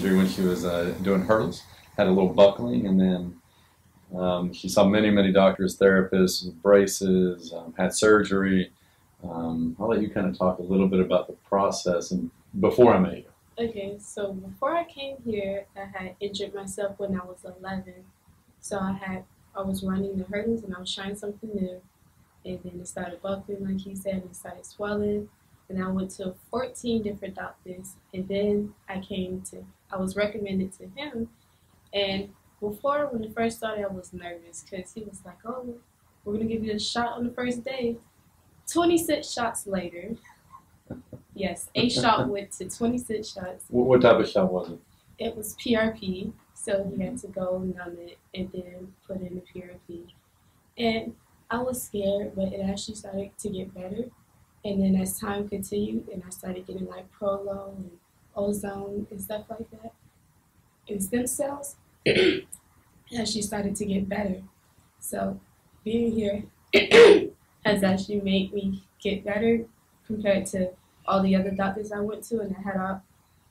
injury when she was doing hurdles, had a little buckling, and then she saw many doctors, therapists, braces, had surgery. I'll let you kind of talk a little bit about the process and before I met you. Okay, so before I came here, I had injured myself when I was 11. So I was running the hurdles and I was trying something new. And then it started buckling, like he said, and it started swelling. And I went to 14 different doctors. And then I was recommended to him. And before, when it first started, I was nervous because he was like, oh, we're going to give you a shot on the first day. 26 shots later. Yes, a shot went to 26 shots. What type of shot was it? It was PRP, so he had to go numb it and then put in the PRP. And I was scared, but it actually started to get better. And then as time continued, and I started getting like Prolo and ozone and stuff like that, and stem cells, it actually started to get better. So being here has actually made me get better compared to all the other doctors I went to, and I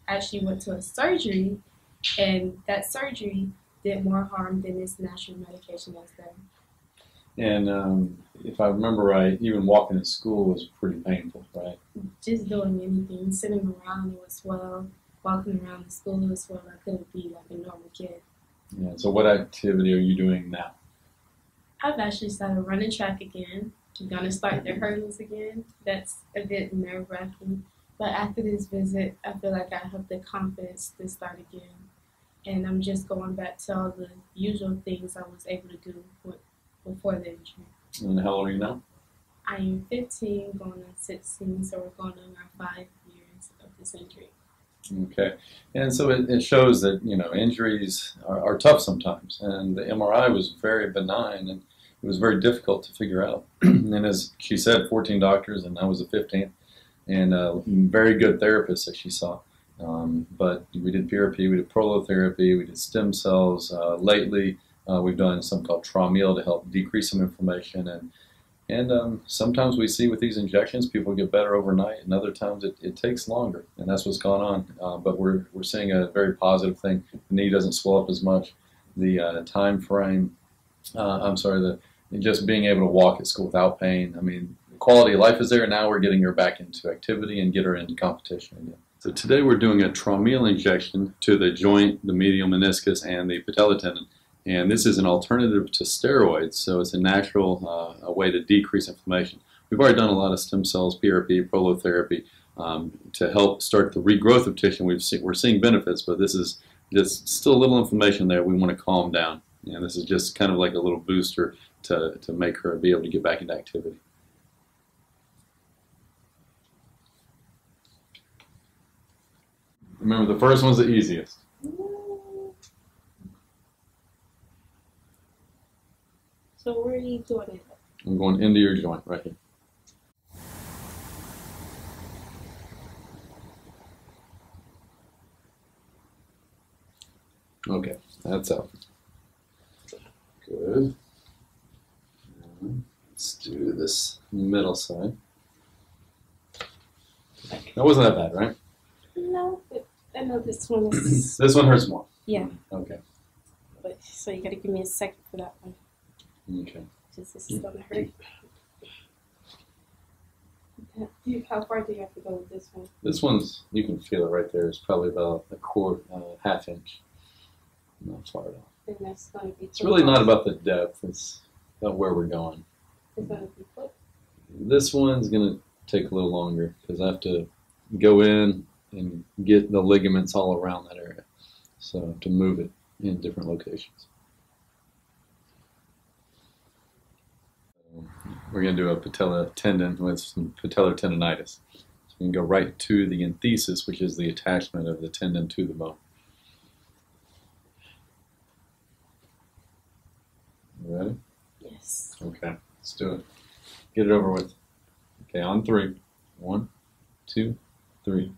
actually went to a surgery, and that surgery did more harm than this natural medication has done. And if I remember right, even walking to school was pretty painful, right? Just doing anything, sitting around it would swell, walking around the school it would swell. I couldn't be like a normal kid. Yeah. So what activity are you doing now? I've actually started running track again. I'm going to start the hurdles again. That's a bit nerve-wracking. But after this visit, I feel like I have the confidence to start again. And I'm just going back to all the usual things I was able to do before the injury. And how old are you now? I am 15, going on 16, so we're going on our 5 years of this injury. Okay. And so it shows that, you know, injuries are tough sometimes. And the MRI was very benign, and it was very difficult to figure out. And as she said, 14 doctors, and I was the 15th, and very good therapists that she saw. But we did PRP, we did prolotherapy, we did stem cells. Lately, we've done something called Traumeel to help decrease some inflammation. And sometimes we see with these injections, people get better overnight, and other times it takes longer, and that's what's gone on. But we're seeing a very positive thing. The knee doesn't swell up as much. The time frame, just being able to walk at school without pain. I mean, the quality of life is there. Now we're getting her back into activity and get her into competition again. So today we're doing a Traumeel injection to the joint, the medial meniscus, and the patella tendon. And this is an alternative to steroids, so it's a natural way to decrease inflammation. We've already done a lot of stem cells, PRP, prolotherapy, to help start the regrowth of tissue. We're seeing benefits, but this is just still a little inflammation there. We want to calm down. And this is just kind of like a little booster to make her be able to get back into activity. Remember, the first one's the easiest. So where are you doing it? I'm going into your joint right here. Okay, that's out. Good. Let's do this middle side. That wasn't that bad, right? No, but I know this one is... This one hurts more. Yeah. Okay. But, so you got to give me a second for that one. Okay. Because this is going to hurt. How far do you have to go with this one? This one's, you can feel it right there. It's probably about a quarter, half inch. Not far at all. And that's going to be... It's really not about the depth. It's about where we're going. It's going to be quick. This one's going to take a little longer because I have to go in and get the ligaments all around that area. So I have to move it in different locations. We're going to do a patella tendon with some patellar tendonitis. So we can go right to the enthesis, which is the attachment of the tendon to the bone. You ready? Yes. Okay, let's do it. Get it over with. Okay, on 3. 1, 2, 3.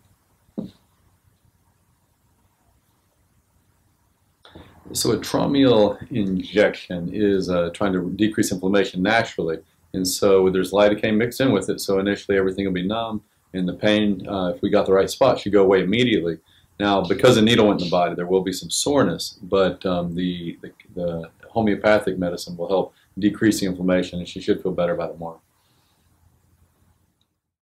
So a Traumeel injection is trying to decrease inflammation naturally. And so there's lidocaine mixed in with it. So initially everything will be numb, and the pain, if we got the right spot, should go away immediately. Now, because the needle went in the body, there will be some soreness, but the homeopathic medicine will help decrease the inflammation, and she should feel better by tomorrow.